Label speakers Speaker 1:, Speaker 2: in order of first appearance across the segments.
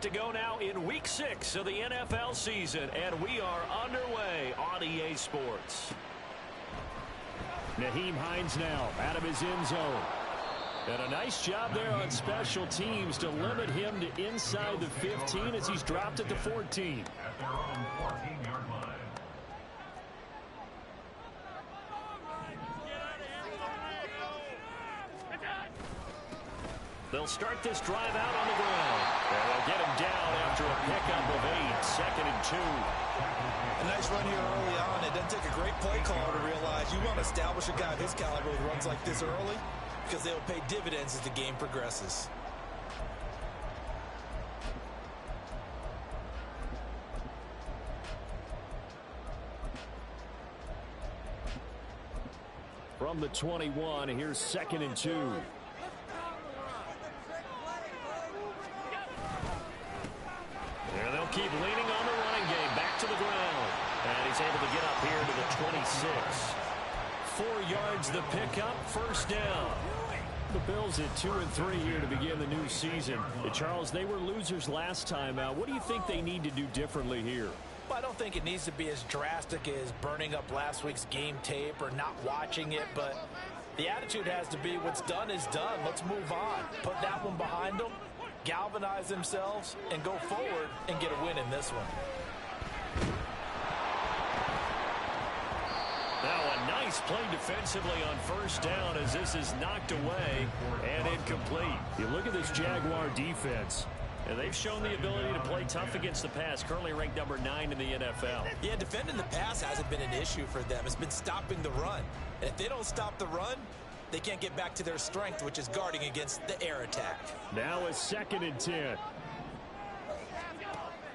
Speaker 1: to go now in Week 6 of the NFL season, and we are underway on EA Sports.
Speaker 2: Nyheim Hines now out of his end zone. And a nice job there on special teams to limit him to inside the 15 as he's dropped at the 14.
Speaker 3: At their own 14-yard line.
Speaker 1: They'll start this drive out on the ground. And they'll get him down after a pickup of 8, 2nd and 2.
Speaker 4: A nice run here early on. It doesn't take a great play caller to realize you want to establish a guy of his caliber with runs like this early because they'll pay dividends as the game progresses.
Speaker 2: From the 21, here's 2nd and 2.
Speaker 1: There they'll keep leaning on the running game. Back to the ground. And he's able to get up here to the 26. 4 yards the pickup, first down.
Speaker 2: The Bills at 2 and 3 here to begin the new season. Charles, they were losers last time out. What do you think they need to do differently here?
Speaker 4: Well, I don't think it needs to be as drastic as burning up last week's game tape or not watching it, but the attitude has to be what's done is done. Let's move on. Put that one behind them, galvanize themselves, and go forward and get a win in this one.
Speaker 1: Now a nice play defensively on first down as this is knocked away and incomplete.
Speaker 2: You look at this Jaguar defense.
Speaker 1: And they've shown the ability to play tough against the pass, currently ranked number 9 in the NFL.
Speaker 4: Yeah, defending the pass hasn't been an issue for them. It's been stopping the run. And if they don't stop the run, they can't get back to their strength, which is guarding against the air attack.
Speaker 2: Now a 2nd and 10.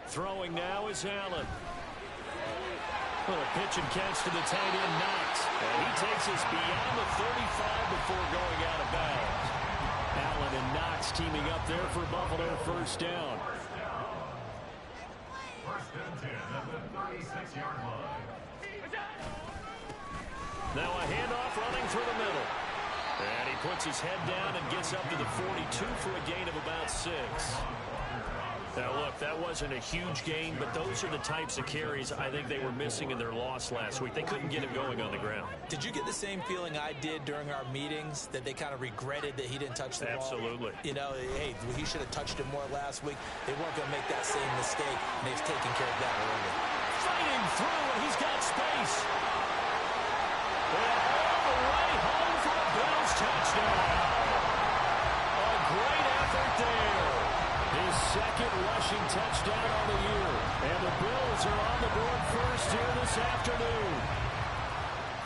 Speaker 1: Throwing now is Allen. Well, a pitch and catch to the tight end, Knox. And he takes us beyond the 35 before going out of bounds.
Speaker 2: Allen and Knox teaming up there for Buffalo, first down.
Speaker 3: First and 10 at the 36-yard line.
Speaker 1: Now a handoff running through the middle. And he puts his head down and gets up to the 42 for a gain of about 6. Now, look, that wasn't a huge gain, but those are the types of carries I think they were missing in their loss last week. They couldn't get him going on the ground.
Speaker 4: Did you get the same feeling I did during our meetings, that they kind of regretted that he didn't touch the ball?
Speaker 1: Absolutely.
Speaker 4: You know, hey, he should have touched it more last week. They weren't going to make that same mistake, and they've taken care of that early.
Speaker 1: Fighting through, and he's got space. And all the way home for a Bills touchdown. A great effort there.
Speaker 2: His 2nd rushing touchdown on the year. And the Bills are on the board first here this afternoon.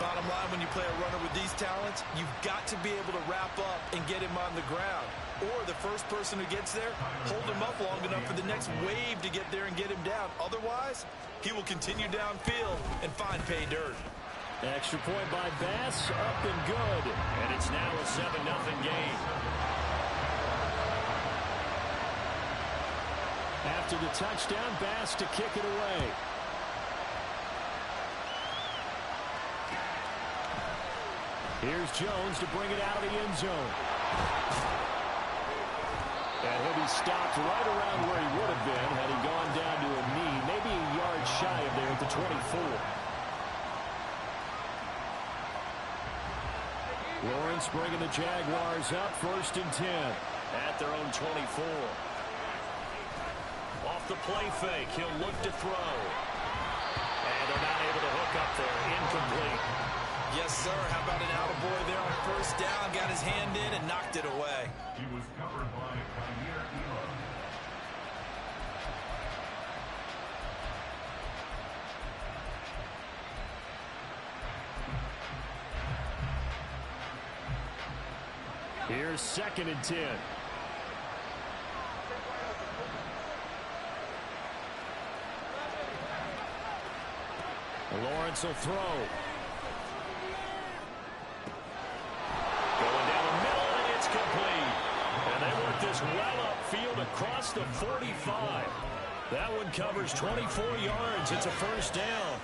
Speaker 4: Bottom line, when you play a runner with these talents, you've got to be able to wrap up and get him on the ground. Or the first person who gets there, hold him up long enough for the next wave to get there and get him down. Otherwise, he will continue downfield and find pay dirt.
Speaker 2: Extra point by Bass, up and good.
Speaker 1: And it's now a 7-0 game.
Speaker 2: After the touchdown, Bass to kick it away. Here's Jones to bring it out of the end zone. And he'll be stopped right around where he would have been had he gone down to a knee, maybe a yard shy of there at the 24. Lawrence bringing the Jaguars up, 1st and 10.
Speaker 1: At their own 24. Off the play fake, he'll look to throw. And they're not able to hook up there. Incomplete.
Speaker 4: Yes, sir. How about an attaboy there on first down? Got his hand in and knocked it away.
Speaker 3: He was covered by Jair Elam.
Speaker 2: Here's 2nd and 10. Lawrence will throw.
Speaker 1: Going down the middle, and it's complete. And they work this well upfield across the 45. That one covers 24 yards. It's a first down.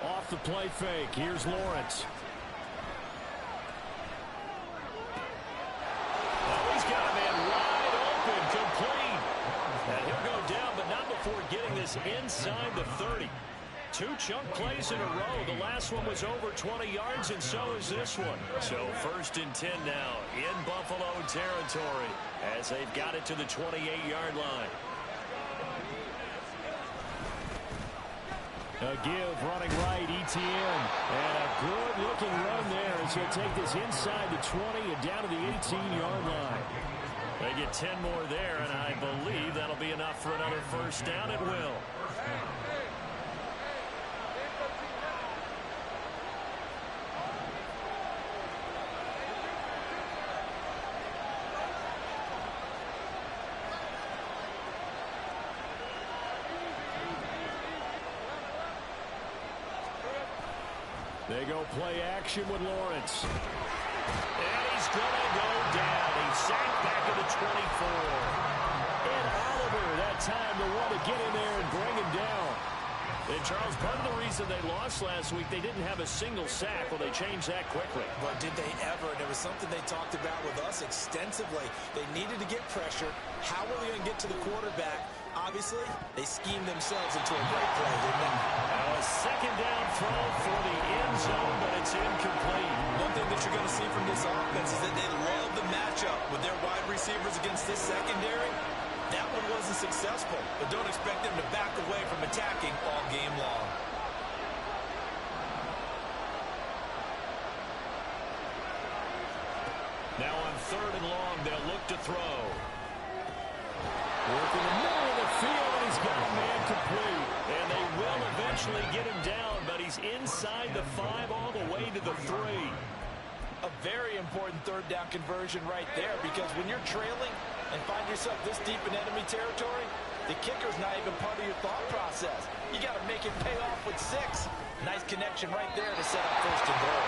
Speaker 2: Off the play fake. Here's Lawrence.
Speaker 1: Oh, he's got a man wide open, complete. And he'll go down, but not before getting this inside the 30. 2 chunk plays in a row. The last one was over 20 yards, and so is this one. So 1st and 10 now in Buffalo territory as they've got it to the 28-yard line.
Speaker 2: A give running right, ETN. And a good-looking run there as he'll take this inside the 20 and down to the 18-yard line.
Speaker 1: They get 10 more there, and I believe that'll be enough for another first down. It will.
Speaker 2: They go play action with Lawrence.
Speaker 1: And he's going to go down. He's sacked back to the 24.
Speaker 2: And Oliver, that time to want to get in there and bring him down.
Speaker 1: And, Charles, part of the reason they lost last week, they didn't have a single sack. Well, they changed that quickly.
Speaker 4: But did they ever? And it was something they talked about with us extensively. They needed to get pressure. How were they going to get to the quarterback? Obviously, they schemed themselves into a great play, didn't they?
Speaker 1: Now a second down throw for the end zone, but it's incomplete.
Speaker 4: One thing that you're going to see from this offense is that they love the matchup with their wide receivers against this secondary. That one wasn't successful, but don't expect them to back away from attacking all game long.
Speaker 1: Now on 3rd and long, they'll look to throw.
Speaker 2: Working the middle of the field, and he's got a man complete.
Speaker 1: And they will eventually get him down, but he's inside the 5 all the way to the 3.
Speaker 4: A very important 3rd down conversion right there, because when you're trailing and find yourself this deep in enemy territory, the kicker's not even part of your thought process. You got to make it pay off with 6. Nice connection right there to set up 1st and goal.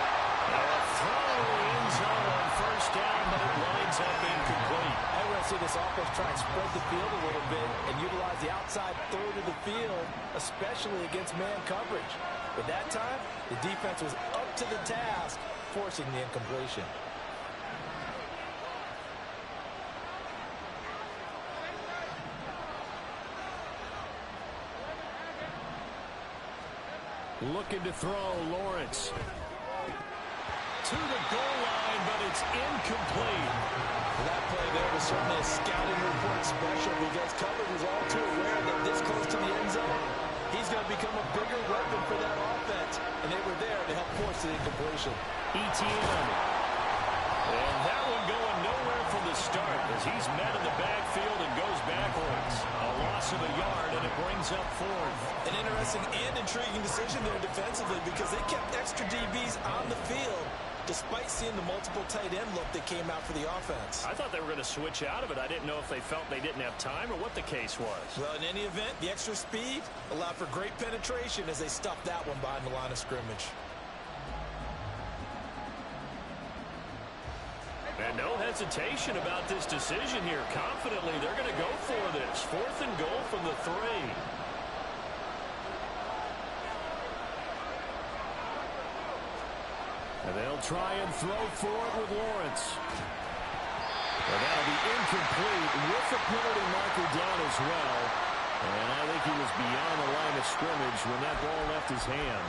Speaker 1: Now a throw in zone on 1st down, but it winds up incomplete.
Speaker 4: I want to see this offense try and spread the field a little bit and utilize the outside 3rd of the field, especially against man coverage. But that time, the defense was up to the task, forcing the incompletion.
Speaker 2: Looking to throw, Lawrence.
Speaker 1: To the goal line, but it's incomplete.
Speaker 4: That play there was certainly a scouting report special, because coverage was all too aware that this close to the end zone, he's going to become a bigger weapon for that offense, and they were there to help force the incompletion.
Speaker 2: ETN.
Speaker 1: And that one going nowhere from the start as he's met in the backfield and goes backwards. A loss of a yard, and it brings up 4th.
Speaker 4: An interesting and intriguing decision there defensively, because they kept extra DBs on the field despite seeing the multiple tight end look that came out for the offense.
Speaker 1: I thought they were going to switch out of it. I didn't know if they felt they didn't have time or what the case was.
Speaker 4: Well, in any event, the extra speed allowed for great penetration as they stuffed that one behind the line of scrimmage.
Speaker 1: And no hesitation about this decision here. Confidently, they're going to go for this. 4th and goal from the 3.
Speaker 2: And they'll try and throw for it with Lawrence. And that'll be incomplete with the penalty marker down as well. And I think he was beyond the line of scrimmage when that ball left his hand.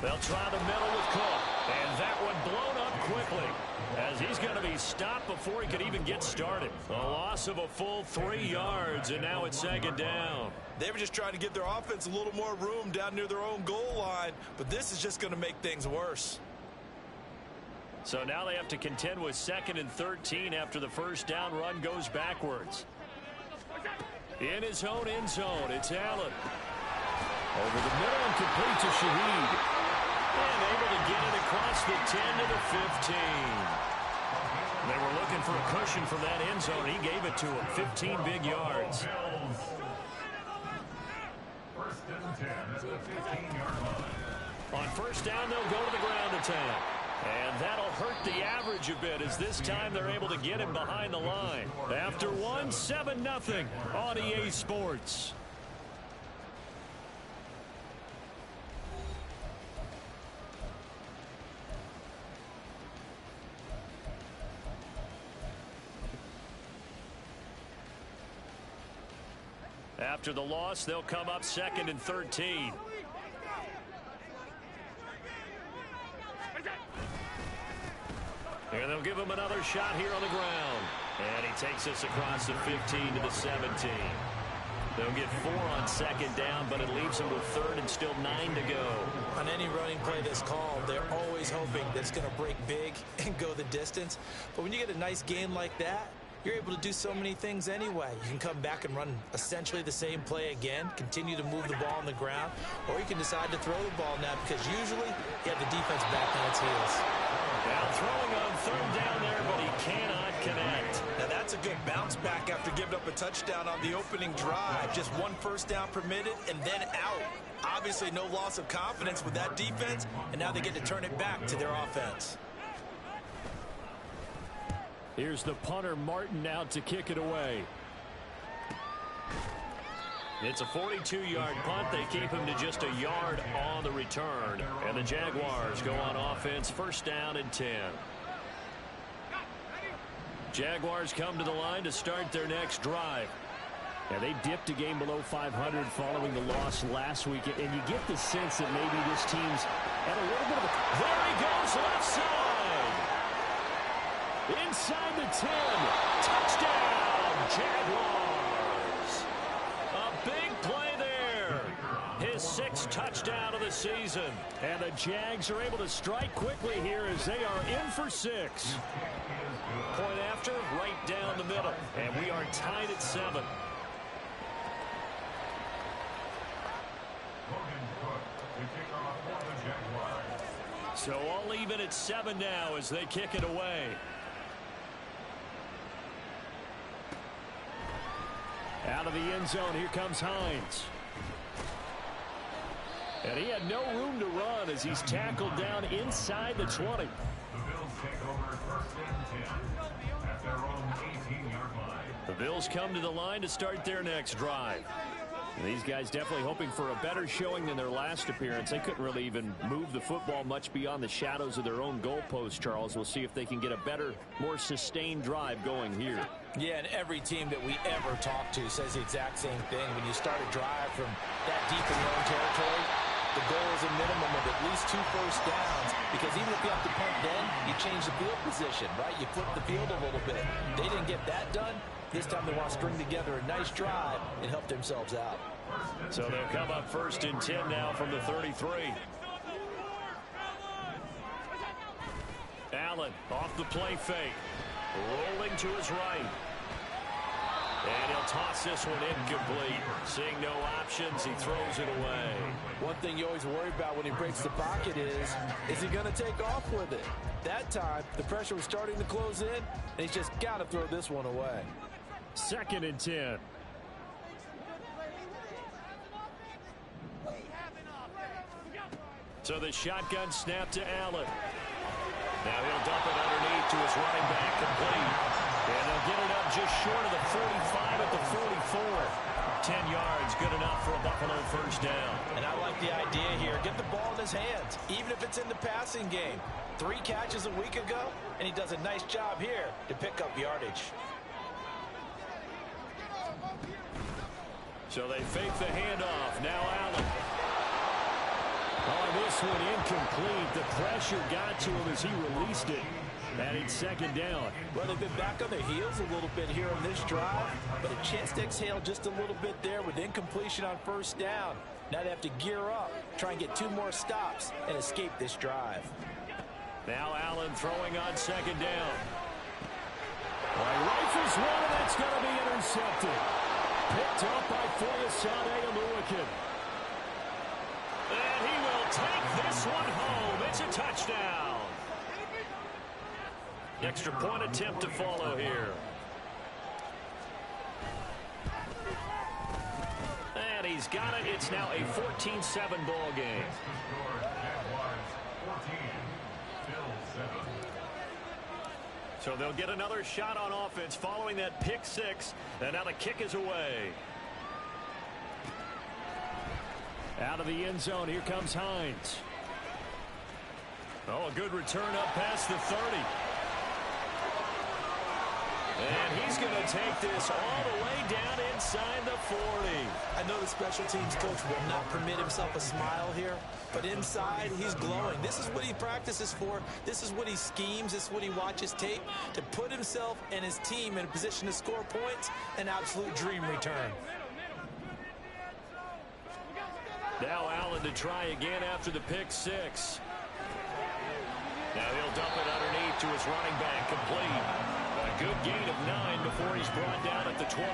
Speaker 1: They'll try the middle with Cook. And that one blown up quickly as he's going to be stopped before he could even get started. A loss of a full 3 yards, and now it's 2nd down.
Speaker 4: They were just trying to give their offense a little more room down near their own goal line, but this is just going to make things worse.
Speaker 1: So now they have to contend with 2nd and 13 after the 1st down run goes backwards. In his own end zone, it's Allen.
Speaker 2: Over the middle and complete to Shaheed.
Speaker 1: And able to get it across the 10 to the 15. They were looking for a cushion from that end zone. He gave it to him. 15 big yards.
Speaker 3: 1st and 10 at the 15-yard line.
Speaker 1: On 1st down, they'll go to the ground attack. And that'll hurt the average leverage a bit as this time they're able to get him behind the line. After one, 7-0 on EA Sports. After the loss, they'll come up 2nd and 13. And they'll give him another shot here on the ground. And he takes us across the 15 to the 17. They'll get 4 on 2nd down, but it leaves them with 3rd and still 9 to go.
Speaker 4: On any running play that's called, they're always hoping that it's going to break big and go the distance. But when you get a nice game like that, you're able to do so many things anyway. You can come back and run essentially the same play again, continue to move the ball on the ground, or you can decide to throw the ball now because usually you have the defense back on its heels.
Speaker 1: Now throwing on 3rd down there, but he cannot connect.
Speaker 4: Now that's a good bounce back after giving up a touchdown on the opening drive. Just 1 first down permitted and then out. Obviously no loss of confidence with that defense, and now they get to turn it back to their offense.
Speaker 2: Here's the punter, Martin, out to kick it away.
Speaker 1: It's a 42-yard punt. They keep him to just a yard on the return. And the Jaguars go on offense, 1st down and 10. Jaguars come to the line to start their next drive.
Speaker 2: Yeah, they dipped a game below 500 following the loss last week. And you get the sense that maybe this team's at a little bit of a...
Speaker 1: There he goes, left side.
Speaker 2: Inside the 10.
Speaker 1: Touchdown, Jaguars. A big play there. His 6th touchdown of the season.
Speaker 2: And the Jags are able to strike quickly here as they are in for 6.
Speaker 1: Point after, right down the middle. And we are tied at 7. So all even at 7 now as they kick it away.
Speaker 2: Out of the end zone, here comes Hines. And he had no room to run as he's tackled down inside the 20.
Speaker 3: The Bills take over 1st and 10 at their own 18-yard line.
Speaker 1: The Bills come to the line to start their next drive.
Speaker 2: And these guys definitely hoping for a better showing than their last appearance. They couldn't really even move the football much beyond the shadows of their own goalpost, Charles. We'll see if they can get a better, more sustained drive going here.
Speaker 4: Yeah, and every team that we ever talk to says the exact same thing. When you start a drive from that deep in your own territory, the goal is a minimum of at least 2 first downs, because even if you have to punt then, you change the field position, right? You flip the field a little bit. They didn't get that done. This time they want to string together a nice drive and help themselves out.
Speaker 1: So they'll come up 1st and 10 now from the 33. Allen off the play fake. Rolling to his right. And he'll toss this one incomplete. Seeing no options, he throws it away.
Speaker 4: One thing you always worry about when he breaks the pocket is he going to take off with it? That time, the pressure was starting to close in, and he's just got to throw this one away.
Speaker 2: 2nd and 10.
Speaker 1: So the shotgun snap to Allen. Now he'll dump it underneath to his running back, complete. And they'll get it up just short of the 45 at the 44. 10 yards, good enough for a Buffalo 1st down.
Speaker 4: And I like the idea here. Get the ball in his hands, even if it's in the passing game. 3 catches a week ago, and he does a nice job here to pick up yardage.
Speaker 1: So they fake the handoff. Now Allen.
Speaker 2: Oh, this one incomplete. The pressure got to him as he released it. And it's 2nd down.
Speaker 4: Well, they've been back on their heels a little bit here on this drive, but a chance to exhale just a little bit there with incompletion on 1st down. Now they have to gear up, try and get 2 more stops, and escape this drive.
Speaker 1: Now Allen throwing on 2nd down.
Speaker 2: Rifles one, and that's going to be intercepted. Picked up by Foyesade Aluakin.
Speaker 1: And he will take this one home. It's a touchdown. Extra point attempt to follow here. And he's got it. It's now a 14-7 ball game. So they'll get another shot on offense following that pick six. And now the kick is away.
Speaker 2: Out of the end zone, here comes Hines.
Speaker 1: Oh, a good return up past the 30. And he's going to take this all the way down inside the 40.
Speaker 4: I know the special teams coach will not permit himself a smile here, but inside he's glowing. This is what he practices for. This is what he schemes. This is what he watches tape to put himself and his team in a position to score points. An absolute dream return.
Speaker 1: Now Allen to try again after the pick six. Now he'll dump it underneath to his running back, complete. A good gain of 9 before he's brought down at the 28.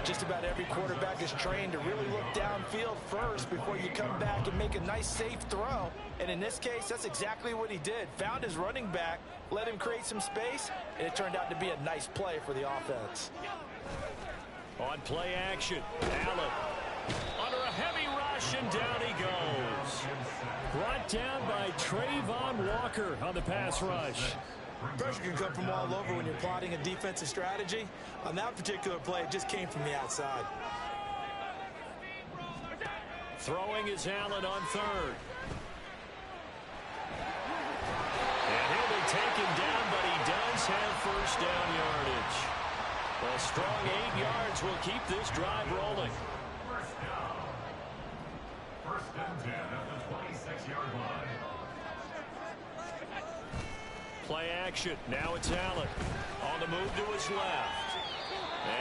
Speaker 4: Just about every quarterback is trained to really look downfield first before you come back and make a nice, safe throw. And in this case, that's exactly what he did. Found his running back, let him create some space, and it turned out to be a nice play for the offense.
Speaker 1: On play action, Allen under a heavy rush, and down he goes.
Speaker 2: Brought down by Trayvon Walker on the pass rush.
Speaker 4: Pressure can come from all over when you're plotting a defensive strategy. On that particular play, it just came from the outside.
Speaker 1: Throwing is Allen on third. And he'll be taken down, but he does have first down yardage. A strong 8 yards will keep this drive rolling.
Speaker 3: First and 10 at the 26-yard line.
Speaker 1: Play action. Now it's Allen. On the move to his left.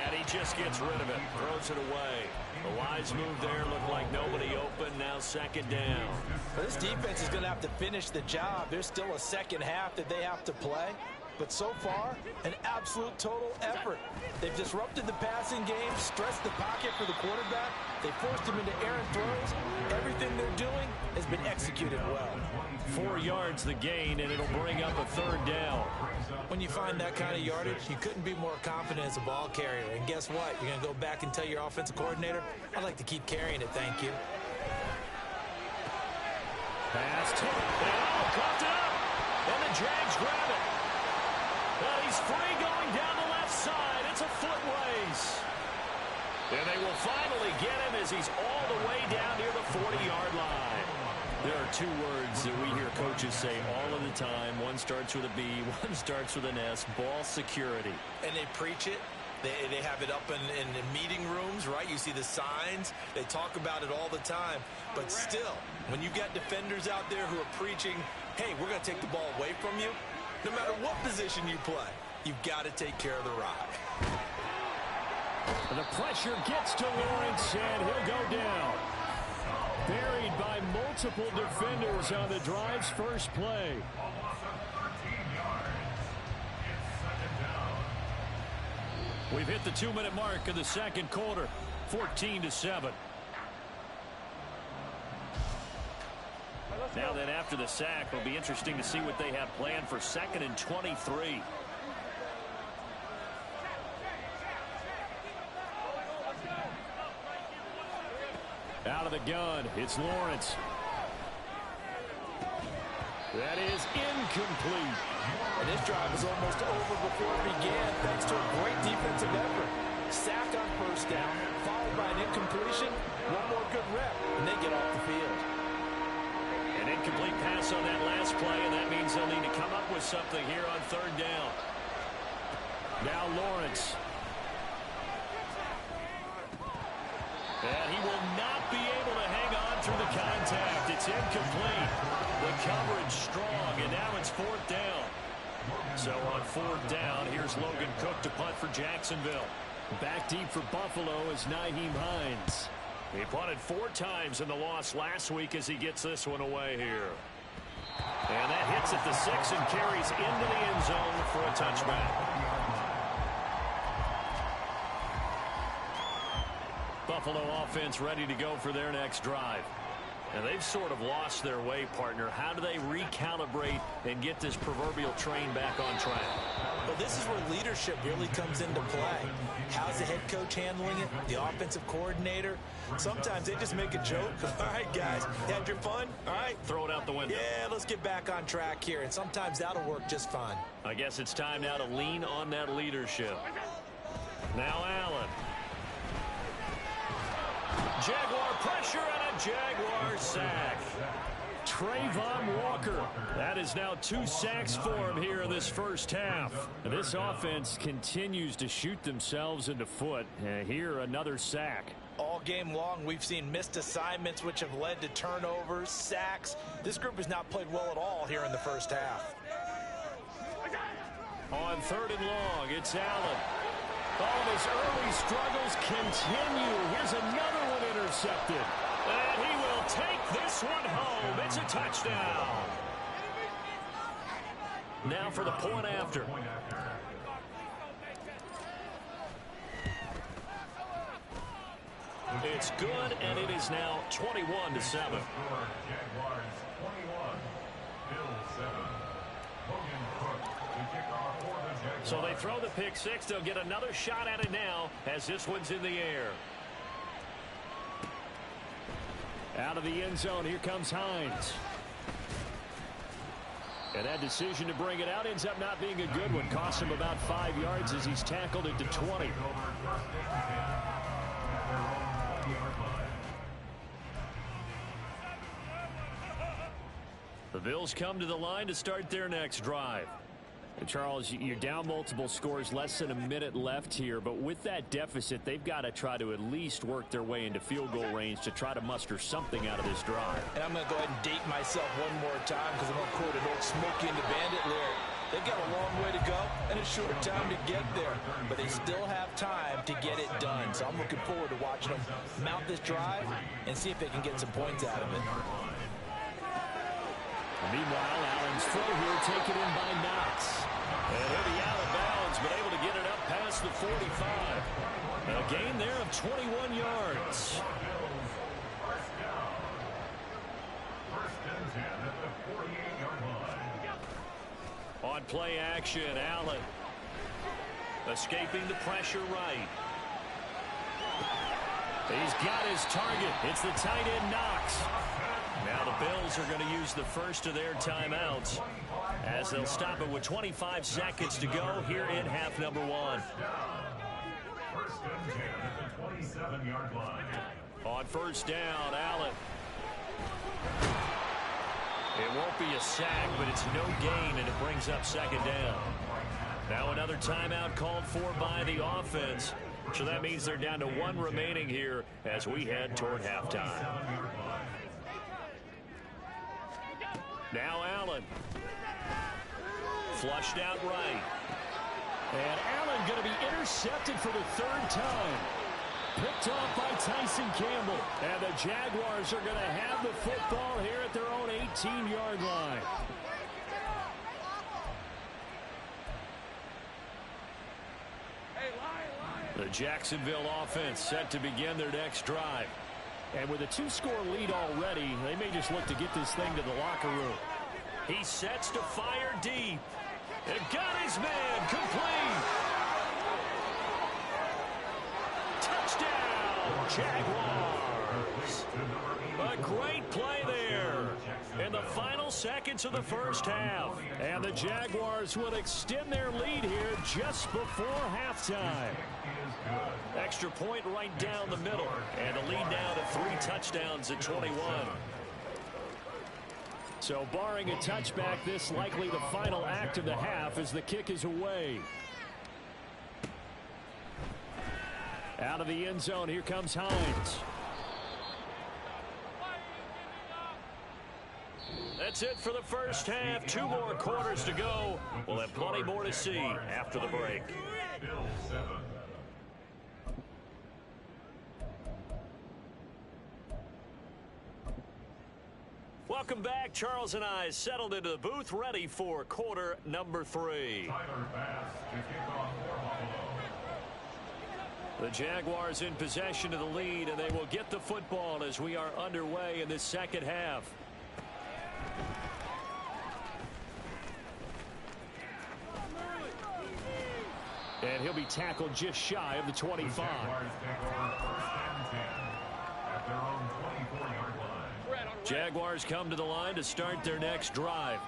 Speaker 1: And he just gets rid of it. Throws it away. The wise move there. Looked like nobody open. Now second down.
Speaker 4: Well, this defense is going to have to finish the job. There's still a second half that they have to play. But so far, an absolute total effort. They've disrupted the passing game, stressed the pocket for the quarterback. They forced him into errant throws. Everything they're doing has been executed well.
Speaker 1: 4 yards the gain, and it'll bring up a third down.
Speaker 4: When you find that kind of yardage, you couldn't be more confident as a ball carrier. And guess what? You're going to go back and tell your offensive coordinator, I'd like to keep carrying it, thank you.
Speaker 1: Pass to coughed it up. And the Jags grab it. Well, he's free going down the left side. It's a foot race. And they will finally get him as he's all the way down near the 40-yard line. There are 2 words that we hear coaches say all of the time. One starts with a B, one starts with an S. Ball security.
Speaker 4: And they preach it. They have it up in the meeting rooms, right? You see the signs. They talk about it all the time. But still, when you got defenders out there who are preaching, hey, we're going to take the ball away from you, no matter what position you play, you've got to take care of the rock.
Speaker 2: The pressure gets to Lawrence, and he'll go down. Buried by multiple defenders on the drive's first play.
Speaker 1: We've hit the 2-minute mark of the second quarter, 14-7. Now then, after the sack, it'll be interesting to see what they have planned for 2nd and 23.
Speaker 2: Out of the gun, it's Lawrence. That is incomplete.
Speaker 4: And this drive was almost over before it began, thanks to a great defensive effort. Sack on first down, followed by an incompletion. One more good rep, and they get off the field.
Speaker 1: An incomplete pass on that last play, and that means they'll need to come up with something here on third down.
Speaker 2: Now Lawrence.
Speaker 1: And he will not be able to hang on through the contact. It's incomplete. The coverage strong, and now it's 4th down. So on 4th down, here's Logan Cook to punt for Jacksonville.
Speaker 2: Back deep for Buffalo is Nyheim Hines.
Speaker 1: He punted 4 times in the loss last week as he gets this one away here. And that hits at the 6 and carries into the end zone for a touchback. Buffalo offense ready to go for their next drive. And they've sort of lost their way, partner. How do they recalibrate and get this proverbial train back on track?
Speaker 4: Well, this is where leadership really comes into play. How's the head coach handling it? The offensive coordinator? Sometimes they just make a joke. All right, guys, you had your fun? All right.
Speaker 1: Throw it out the window.
Speaker 4: Yeah, let's get back on track here. And sometimes that'll work just fine.
Speaker 1: I guess it's time now to lean on that leadership. Now Allen. Jaguar pressure and a Jaguar sack. Trayvon Walker. That is now 2 sacks for him here in this first half.
Speaker 2: This offense continues to shoot themselves in the foot. Here, another sack.
Speaker 4: All game long, we've seen missed assignments, which have led to turnovers, sacks. This group has not played well at all here in the first half.
Speaker 1: On 3rd and long, it's Allen. All of his early struggles continue. Here's another one intercepted. And he will take this one home. It's a touchdown. Now for the point after. It's good, and it is now 21-7. So they throw the pick six. They'll get another shot at it now as this one's in the air.
Speaker 2: Out of the end zone, here comes Hines. And that decision to bring it out ends up not being a good one. Cost him about 5 yards as he's tackled it to 20.
Speaker 1: The Bills come to the line to start their next drive.
Speaker 2: Charles, you're down multiple scores, less than a minute left here, but with that deficit, they've got to try to at least work their way into field goal range to try to muster something out of this drive.
Speaker 4: And I'm going to go ahead and date myself one more time because I'm going to quote an old Smokey and the Bandit lyric. They've got a long way to go and a short time to get there, but they still have time to get it done. So I'm looking forward to watching them mount this drive and see if they can get some points out of it.
Speaker 2: Meanwhile, Allen's throw here taken in by Knox.
Speaker 1: And he'll be out of bounds, but able to get it up past the 45. A gain there of 21 yards. On play action, Allen. Escaping the pressure right. He's got his target. It's the tight end Knox. Now the Bills are going to use the first of their timeouts as they'll stop it with 25 seconds to go here in half number one.
Speaker 3: First and 10 at the 27-yard line.
Speaker 1: On first down, Allen. It won't be a sack, but it's no gain, and it brings up second down. Now another timeout called for by the offense. So that means they're down to one remaining here as we head toward halftime. Now Allen. Flushed out right.
Speaker 2: And Allen going to be intercepted for the 3rd time. Picked off by Tyson Campbell. And the Jaguars are going to have the football here at their own 18-yard line.
Speaker 1: The Jacksonville offense set to begin their next drive.
Speaker 2: And with a 2-score lead already, they may just look to get this thing to the locker room.
Speaker 1: He sets to fire deep. And got his man complete. Touchdown, Jaguars. A great play there in the final seconds of the first half.
Speaker 2: And the Jaguars will extend their lead here just before halftime.
Speaker 1: Extra point right down the middle. And the lead now to 3 touchdowns at 21.
Speaker 2: So barring a touchback, this likely the final act of the half as the kick is away. Out of the end zone, here comes Hines.
Speaker 1: That's it for the first half. 2 more quarters to go. We'll have plenty more to see after the break. Welcome back. Charles and I settled into the booth, ready for quarter number 3. The Jaguars in possession of the lead, and they will get the football as we are underway in this second half. And he'll be tackled just shy of the 25. Jaguars come to the line to start their next drive.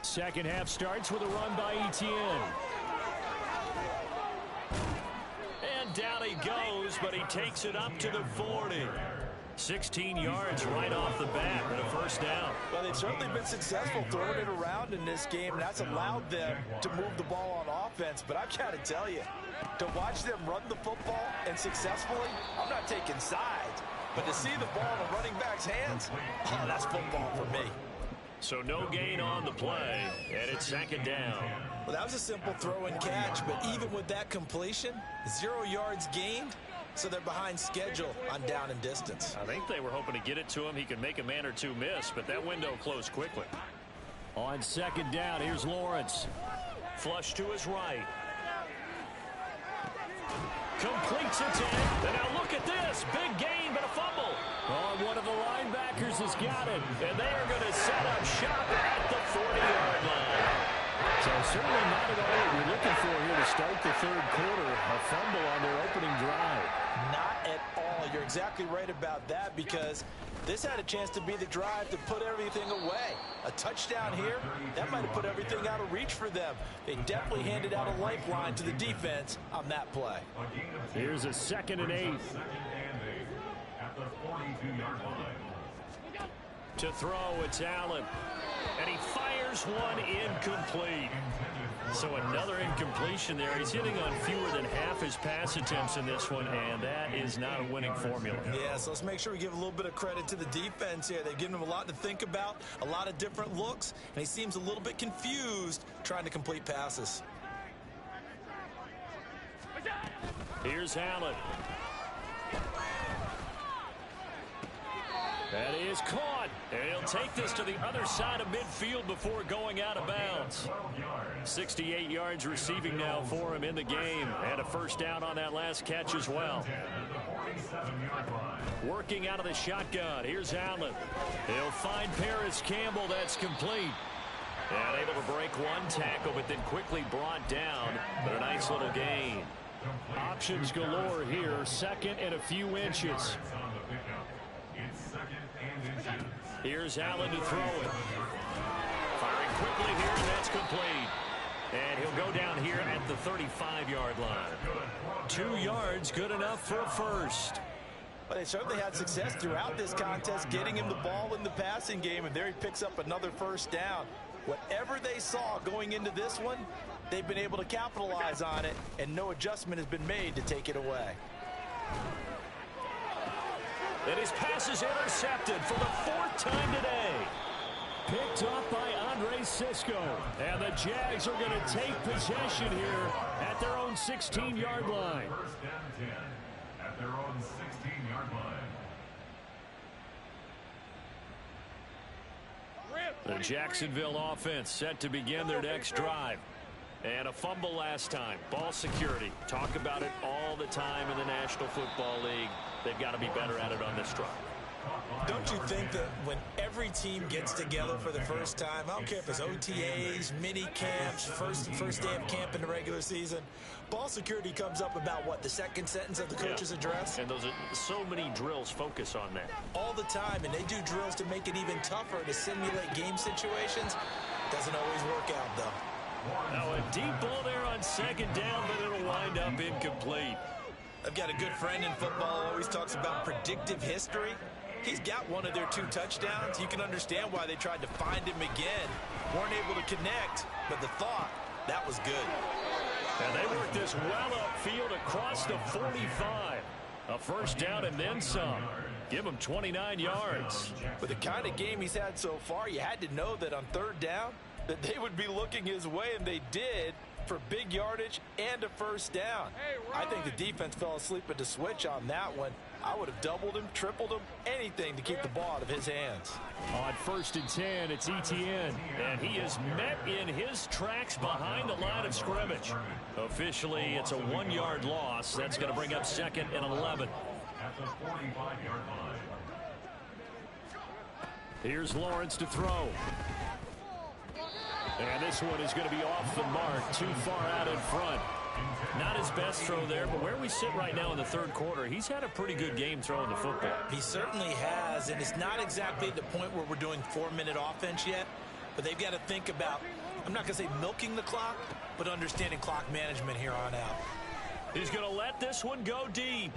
Speaker 1: Second half starts with a run by Etienne. And down he goes, but he takes it up to the 40. 16 yards right off the bat and a first down.
Speaker 4: Well, they've certainly been successful throwing it around in this game, and that's allowed them to move the ball on offense. But I've got to tell you, to watch them run the football and successfully, I'm not taking sides. But to see the ball in a running back's hands, oh, that's football for me.
Speaker 1: So no gain on the play, and it's second down.
Speaker 4: Well, that was a simple throw and catch, but even with that completion, 0 yards gained, so they're behind schedule on down and distance.
Speaker 1: I think they were hoping to get it to him. He could make a man or two miss, but that window closed quickly. On second down, here's Lawrence. Flush to his right. Completes it to him. And now look at this. Big gain, but a fumble. Oh, one of the linebackers has got it. And they are going to set up shop at the 40-yard line. So certainly not at all what you're looking for here to start the third quarter. A fumble on their opening drive.
Speaker 4: Not at all. You're exactly right about that, because this had a chance to be the drive to put everything away. A touchdown here, that might have put everything out of reach for them. They definitely handed out a lifeline to the defense on that play.
Speaker 1: Here's a 2nd and 8.
Speaker 3: At the 42-yard line.
Speaker 1: To throw, it's Allen. And he fires one incomplete. So another incompletion there. He's hitting on fewer than half his pass attempts in this one, and that is not a winning formula.
Speaker 4: Yeah, so let's make sure we give a little bit of credit to the defense here. They've given him a lot to think about, a lot of different looks, and he seems a little bit confused trying to complete passes.
Speaker 1: Here's Allen. That is caught. And he'll take this to the other side of midfield before going out of bounds. 68 yards receiving now for him in the game. And a first down on that last catch as well. Working out of the shotgun. Here's Allen. He'll find Paris Campbell. That's complete. And able to break one tackle, but then quickly brought down. But a nice little gain. Options galore here. 2nd and a few inches. Here's Allen to throw it. Firing quickly here, and that's complete. And he'll go down here at the 35-yard line. 2 yards, good enough for a first.
Speaker 4: Well, they certainly had success throughout this contest, getting him the ball in the passing game, and there he picks up another first down. Whatever they saw going into this one, they've been able to capitalize on it, and no adjustment has been made to take it away.
Speaker 1: And his pass is intercepted for the 4th time today. Picked up by Andre Cisco. And the Jags are going to take possession here at their own 16-yard line.
Speaker 3: First and 10 at their own 16-yard line.
Speaker 1: The Jacksonville offense set to begin their next drive. And a fumble last time. Ball security. Talk about it all the time in the National Football League. They've got to be better at it on this drive.
Speaker 4: Don't you think that when every team gets together for the first time, I don't care if it's OTAs, mini camps, first day of camp in the regular season, ball security comes up about what, the second sentence of the coach's address?
Speaker 1: And those are so many drills focus on that.
Speaker 4: All the time, and they do drills to make it even tougher to simulate game situations. Doesn't always work out, though.
Speaker 1: Now a deep ball there on second down, but it'll wind up incomplete.
Speaker 4: I've got a good friend in football, always talks about predictive history. He's got one of their 2 touchdowns. You can understand why they tried to find him again. Weren't able to connect, but the thought, that was good.
Speaker 1: And they worked this well upfield across the 45. A first down and then some. Give him 29 yards.
Speaker 4: With the kind of game he's had so far, you had to know that on 3rd down, that they would be looking his way, and they did, for big yardage and a first down. I think the defense fell asleep at the switch on that one. I would have doubled him, tripled him, anything to keep the ball out of his hands.
Speaker 2: On 1st and 10, it's Etienne.
Speaker 1: And he is met in his tracks behind the line of scrimmage. Officially, it's a 1-yard loss. That's going to bring up 2nd and 11.
Speaker 3: At the 45-yard line.
Speaker 2: Here's Lawrence to throw. And this one is going to be off the mark, too far out in front.
Speaker 1: Not his best throw there, but where we sit right now in the 3rd quarter, he's had a pretty good game throwing the football.
Speaker 4: He certainly has, and it's not exactly at the point where we're doing 4-minute offense yet, but they've got to think about, I'm not going to say milking the clock, but understanding clock management here on out.
Speaker 1: He's going to let this one go deep.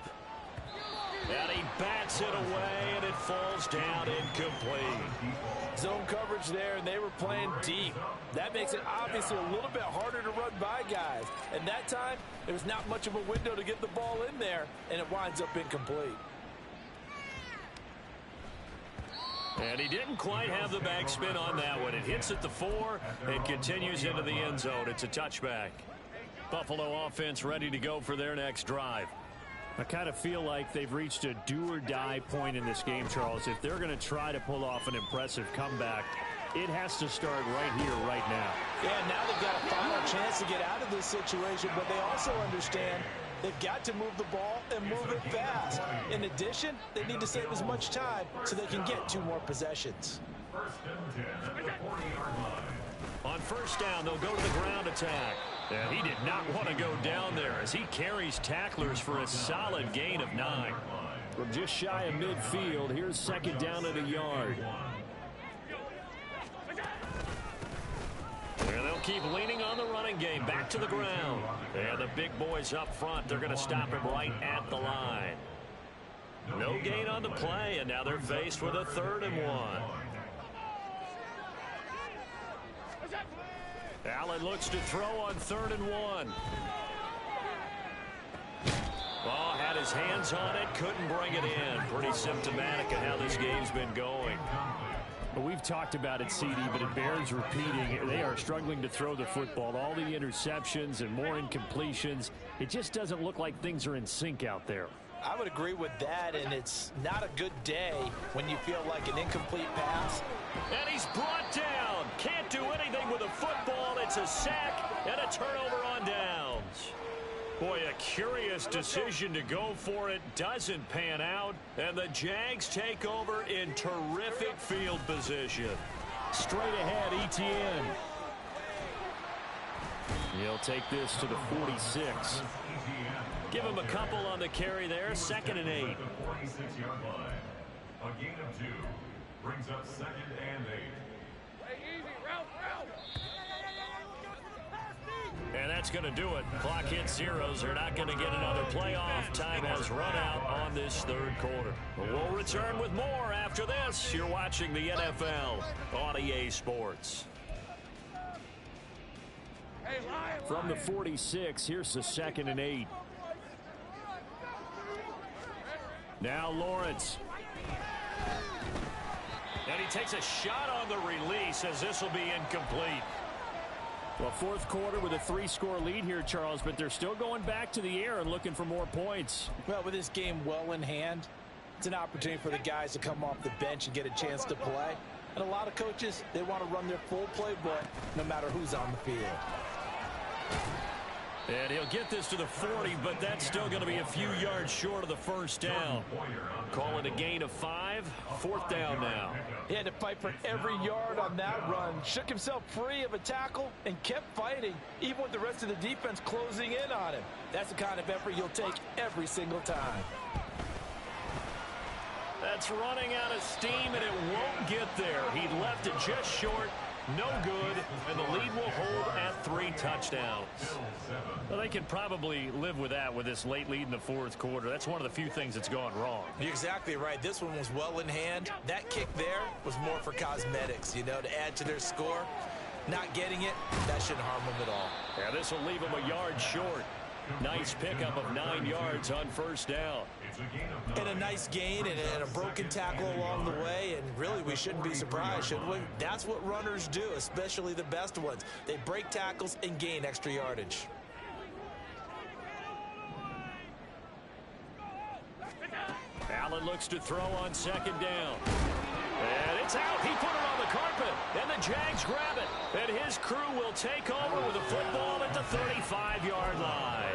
Speaker 1: And he bats it away, and it falls down incomplete.
Speaker 4: Zone coverage there, and they were playing deep. That makes it obviously a little bit harder to run by guys. And that time, there's not much of a window to get the ball in there, and it winds up incomplete.
Speaker 1: And he didn't quite have the backspin on that one. It hits at the 4 and continues into the end zone. It's a touchback. Buffalo offense ready to go for their next drive.
Speaker 2: I kind of feel like they've reached a do-or-die point in this game, Charles. If they're going to try to pull off an impressive comeback, it has to start right here, right now.
Speaker 4: Yeah, now they've got a final chance to get out of this situation, but they also understand they've got to move the ball and move it fast. In addition, they need to save as much time so they can get 2 more possessions.
Speaker 3: 1st and 10 at the 40-yard line.
Speaker 1: On 1st down, they'll go to the ground attack. And he did not want to go down there as he carries tacklers for a solid gain of 9.
Speaker 2: From just shy of midfield, here's 2nd down at a yard.
Speaker 1: And they'll keep leaning on the running game. Back to the ground. And the big boys up front, they're going to stop him right at the line. No gain on the play, and now they're faced with a 3rd and 1. Allen looks to throw on 3rd and 1. Ball had his hands on it, couldn't bring it in. Pretty symptomatic of how this game's been going.
Speaker 2: Well, we've talked about it, CD, but it bears repeating. They are struggling to throw the football. All the interceptions and more incompletions. It just doesn't look like things are in sync out there.
Speaker 4: I would agree with that, and it's not a good day when you feel like an incomplete pass.
Speaker 1: And he's brought down. Can't do anything with a football. It's a sack and a turnover on downs. Boy, a curious decision to go for it. Doesn't pan out. And the Jags take over in terrific field position.
Speaker 2: Straight ahead, Etienne. He'll take this to the 46.
Speaker 1: Give him a couple on the carry there. 2nd and 8.
Speaker 3: 46-yard line. A gain of 2 brings up 2nd and 8.
Speaker 1: And that's going to do it. Clock hits zeros. They're not going to get another playoff. Time has run out on this 3rd quarter. We'll return with more after this. You're watching the NFL on EA Sports.
Speaker 2: From the 46, here's the 2nd and 8. Now Lawrence.
Speaker 1: And he takes a shot on the release as this will be incomplete.
Speaker 2: Well, 4th quarter with a 3-score lead here, Charles, but they're still going back to the air and looking for more points.
Speaker 4: Well, with this game well in hand, it's an opportunity for the guys to come off the bench and get a chance to play. And a lot of coaches, they want to run their full playbook no matter who's on the field.
Speaker 1: And he'll get this to the 40, but that's still going to be a few yards short of the 1st down. Call it a gain of 5. 4th down now.
Speaker 4: He had to fight for every yard on that run. Shook himself free of a tackle and kept fighting, even with the rest of the defense closing in on him. That's the kind of effort you'll take every single time.
Speaker 1: That's running out of steam, and it won't get there. He left it just short. No good, and the lead will hold at 3 touchdowns. Well, they can probably live with that with this late lead in the 4th quarter. That's one of the few things that's gone wrong.
Speaker 4: You're exactly right. This one was well in hand. That kick there was more for cosmetics, you know, to add to their score. Not getting it, that shouldn't harm them at all.
Speaker 1: Yeah, this will leave them a yard short. Nice pickup of 9 yards on 1st down.
Speaker 4: And a nice gain and a broken tackle along the way, and really we shouldn't be surprised, should we? That's what runners do, especially the best ones. They break tackles and gain extra yardage.
Speaker 1: looks to throw on second down. And it's out. He put it on the carpet. And the Jags grab it. And his crew will take over with the football at the 35-yard line.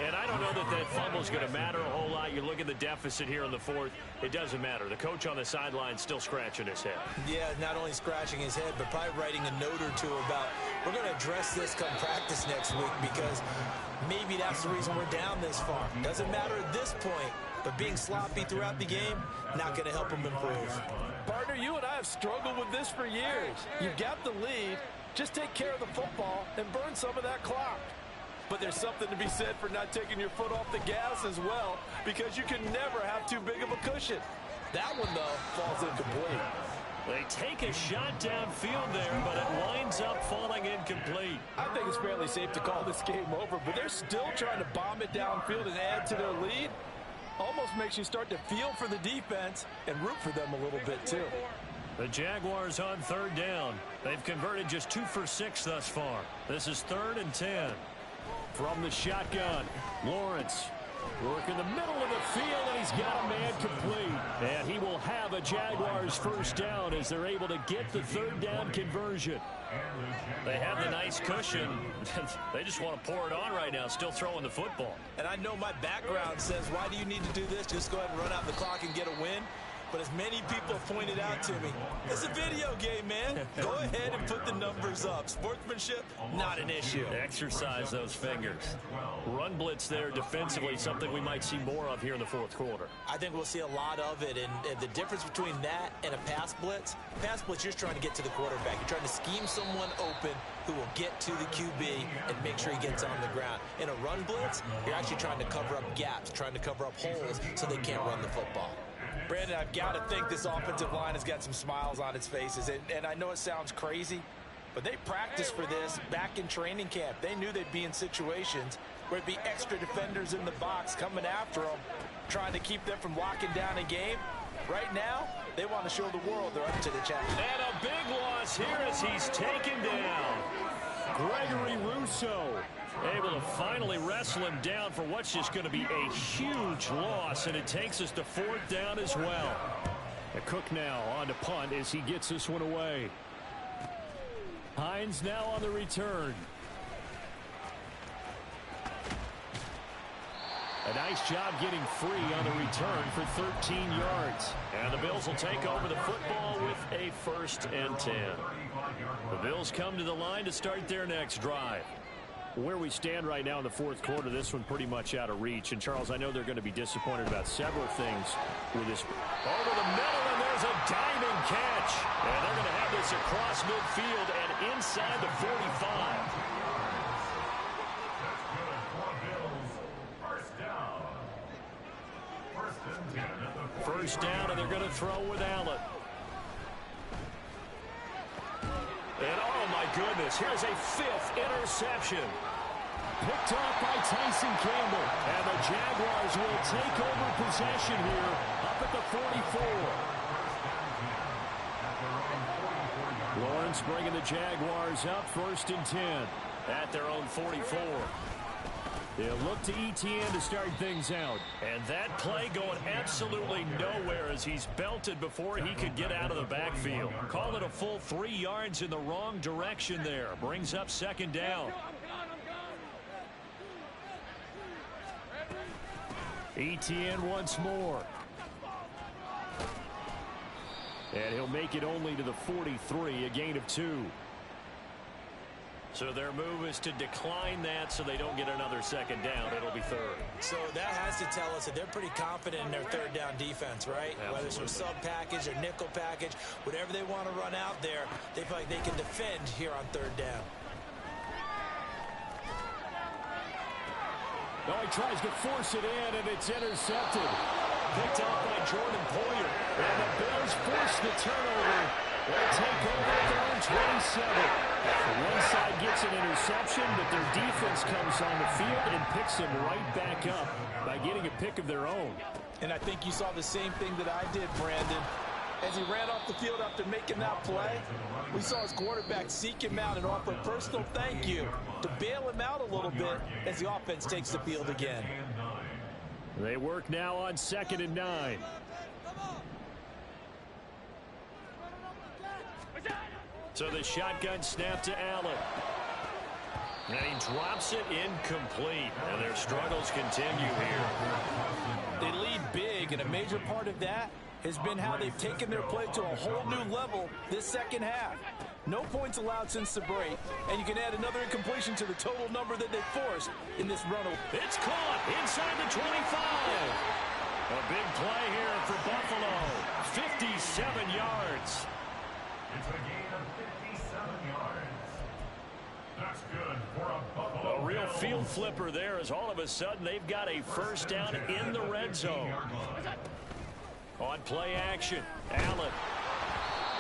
Speaker 1: And I don't know that that fumble is going to matter a whole lot. You look at the deficit here in the fourth. It doesn't matter. The coach on the sideline still scratching his head.
Speaker 4: Yeah, not only scratching his head, but probably writing a note or two about, we're going to address this come practice next week because maybe that's the reason we're down this far. Doesn't matter at this point, but being sloppy throughout the game, not going to help him improve.
Speaker 5: Partner, you and I have struggled with this for years. You've got the lead. Just take care of the football and burn some of that clock. But there's something to be said for not taking your foot off the gas as well, because you can never have too big of a cushion. That one, though, falls incomplete.
Speaker 1: They take a shot downfield there, but it winds up falling incomplete.
Speaker 5: I think it's fairly safe to call this game over, but they're still trying to bomb it downfield and add to their lead. Almost makes you start to feel for the defense and root for them a little bit, too.
Speaker 1: The Jaguars on third down. They've converted just 2 for 6 thus far. This is 3rd and 10. From the shotgun, Lawrence work in the middle of the field, and he's got a man complete. And he will have a Jaguars first down as they're able to get the third down conversion. They have the nice cushion. They just want to pour it on right now, still throwing the football.
Speaker 4: And I know my background says, why do you need to do this? Just go ahead and run out the clock and get a win. But as many people have pointed out to me, it's a video game, man. Go ahead and put the numbers up. Sportsmanship, not an issue.
Speaker 1: Exercise those fingers. Run blitz there defensively, something we might see more of here in the fourth quarter.
Speaker 4: I think we'll see a lot of it. And the difference between that and a pass blitz, you're just trying to get to the quarterback. You're trying to scheme someone open who will get to the QB and make sure he gets on the ground. In a run blitz, you're actually trying to cover up gaps, trying to cover up holes so they can't run the football.
Speaker 5: Brandon, I've got to think this offensive line has got some smiles on its faces. And I know it sounds crazy, but they practiced for this back in training camp. They knew they'd be in situations where it'd be extra defenders in the box coming after them, trying to keep them from locking down a game. Right now, they want to show the world they're up to the challenge.
Speaker 1: And a big loss here as he's taken down. Gregory Rousseau able to finally wrestle him down for what's just going to be a huge loss, and it takes us to 4th down as well. And Cook now on to punt as he gets this one away. Hines now on the return. A nice job getting free on the return for 13 yards. And the Bills will take over the football with a 1st and 10. The Bills come to the line to start their next drive. Where we stand right now in the fourth quarter, this one pretty much out of reach. And, Charles, I know they're going to be disappointed about several things with this. Over the middle, and there's a diving catch. And they're going to have this across midfield and inside the 45. First down, and they're going to throw with Allen. And, oh, my goodness, here's a 5th interception. Picked off by Tyson Campbell. And the Jaguars will take over possession here up at the 44. Lawrence bringing the Jaguars up 1st and 10 at their own 44. They'll look to ETN to start things out. And that play going absolutely nowhere as he's belted before he could get out of the backfield. Call it a full 3 yards in the wrong direction there. Brings up 2nd down. ETN once more. And he'll make it only to the 43, a gain of 2. So their move is to decline that so they don't get another 2nd down. It'll be 3rd.
Speaker 4: So that has to tell us that they're pretty confident in their 3rd down defense, right?
Speaker 1: Absolutely.
Speaker 4: Whether it's from sub package or nickel package, whatever they want to run out there, they feel like they can defend here on 3rd down.
Speaker 1: No, he tries to force it in, and it's intercepted. Picked off by Jordan Poyer. And the Bills force the turnover. They'll take over at their own 27. One side gets an interception, but their defense comes on the field and picks him right back up by getting a pick of their own.
Speaker 5: And I think you saw the same thing that I did, Brandon. As he ran off the field after making that play, we saw his quarterback seek him out and offer a personal thank you to bail him out a little bit as the offense takes the field again.
Speaker 1: They work now on 2nd and 9. So the shotgun snap to Allen. And he drops it incomplete. And their struggles continue here.
Speaker 5: They lead big, and a major part of that has been how they've taken their play to a whole new level this second half. No points allowed since the break, and you can add another incompletion to the total number that they forced in this run.
Speaker 1: It's caught inside the 25. A big play here for Buffalo. 57 yards.
Speaker 3: It's a gain of 57 yards. That's good for a Buffalo.
Speaker 1: A real field flipper there as all of a sudden they've got a first down in the red zone. On play action, Allen.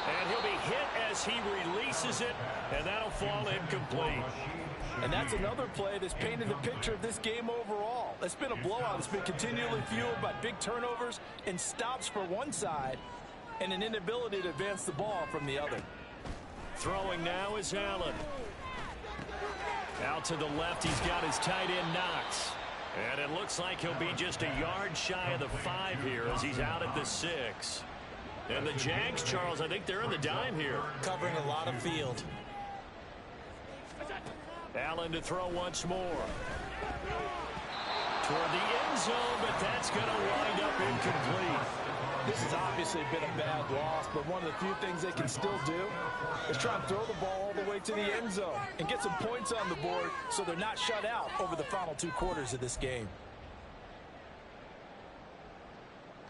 Speaker 1: And he'll be hit as he releases it, and that'll fall incomplete.
Speaker 5: And that's another play that's painted the picture of this game overall. It's been a blowout. It's been continually fueled by big turnovers and stops for one side and an inability to advance the ball from the other.
Speaker 1: Throwing now is Allen. Out to the left, he's got his tight end Knox. And it looks like he'll be just a yard shy of the 5 here as he's out at the 6. And the Jags, Charles, I think they're in the dime here.
Speaker 5: Covering a lot of field.
Speaker 1: Allen to throw once more. Toward the end zone, but that's going to wind up incomplete.
Speaker 5: This has obviously been a bad loss, but one of the few things they can still do is try and throw the ball all the way to the end zone and get some points on the board so they're not shut out over the final 2 quarters of this game.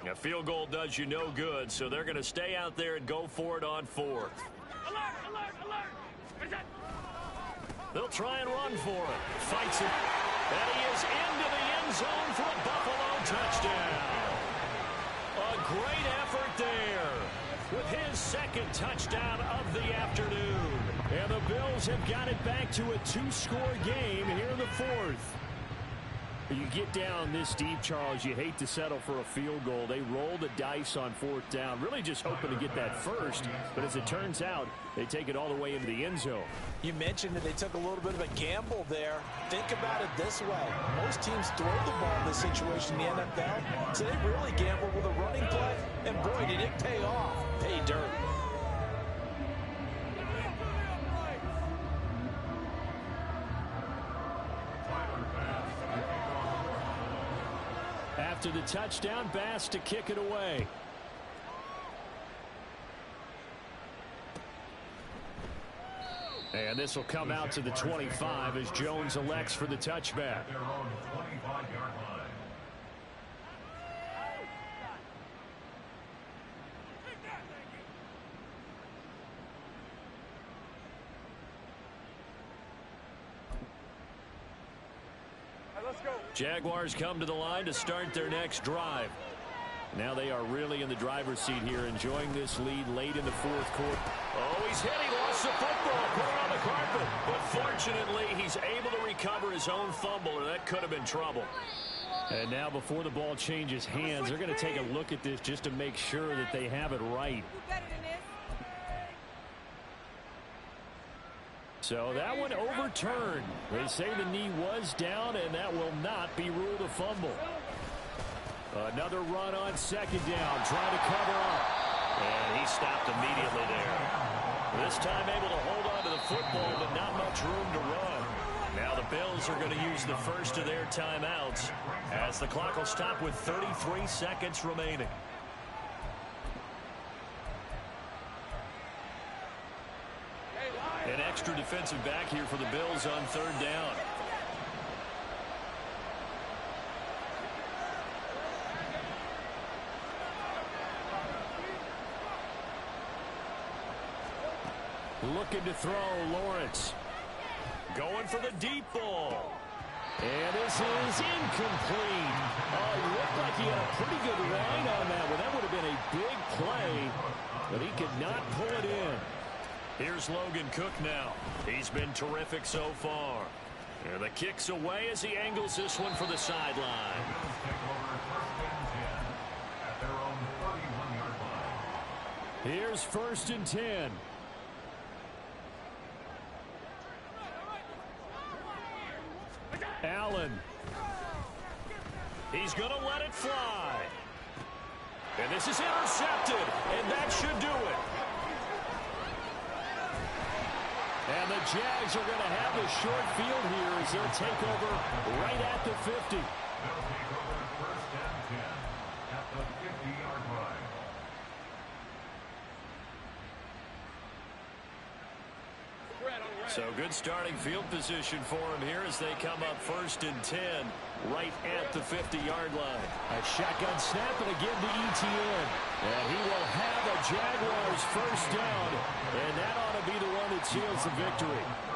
Speaker 1: A field goal does you no good, so they're going to stay out there and go for it on 4th.
Speaker 2: Alert, alert, alert.
Speaker 1: They'll try and run for it. Fights it. And he is into the end zone for a Buffalo touchdown. A great effort there with his second touchdown of the afternoon. And the Bills have got it back to a 2-score game here in the 4th. You get down this deep, Charles, you hate to settle for a field goal. They roll the dice on 4th down, really just hoping to get that first. But as it turns out, they take it all the way into the end zone.
Speaker 5: You mentioned that they took a little bit of a gamble there. Think about it this way. Most teams throw the ball in this situation in the NFL, so they really gamble with a running play. And boy, did it pay off. Pay dirt.
Speaker 1: After the touchdown, Bass to kick it away. And this will come out to the 25 as Jones elects for the touchback.
Speaker 3: Their own 25-yard line.
Speaker 1: Jaguars come to the line to start their next drive. Now they are really in the driver's seat here, enjoying this lead late in the 4th quarter. Oh, he's hit. He lost the football. Put it on the carpet. But fortunately, he's able to recover his own fumble, and that could have been trouble. And now before the ball changes hands, they're going to take a look at this just to make sure that they have it right. So that one overturned. They say the knee was down, and that will not be ruled a fumble. Another run on 2nd down, trying to cover up. And he stopped immediately there. This time able to hold on to the football, but not much room to run. Now the Bills are going to use the first of their timeouts as the clock will stop with 33 seconds remaining. An extra defensive back here for the Bills on 3rd down. Looking to throw, Lawrence. Going for the deep ball. And this is incomplete. Oh, it looked like he had a pretty good line on that one. That would have been a big play, but he could not pull it in. Here's Logan Cook now. He's been terrific so far. And the kick's away as he angles this one for the sideline. Here's 1st and 10. Allen. He's going to let it fly. And this is intercepted, and that should do it.
Speaker 2: And the Jags are going to have the short field here as they'll take over right at the 50.
Speaker 3: They'll take over first and 10 at the 50-yard line.
Speaker 1: So good starting field position for him here as they come up first and 10 right at the 50-yard line.
Speaker 2: A shotgun snap and again to ETN. And he will have a Jaguars first down. And that ought to be the one that seals the victory.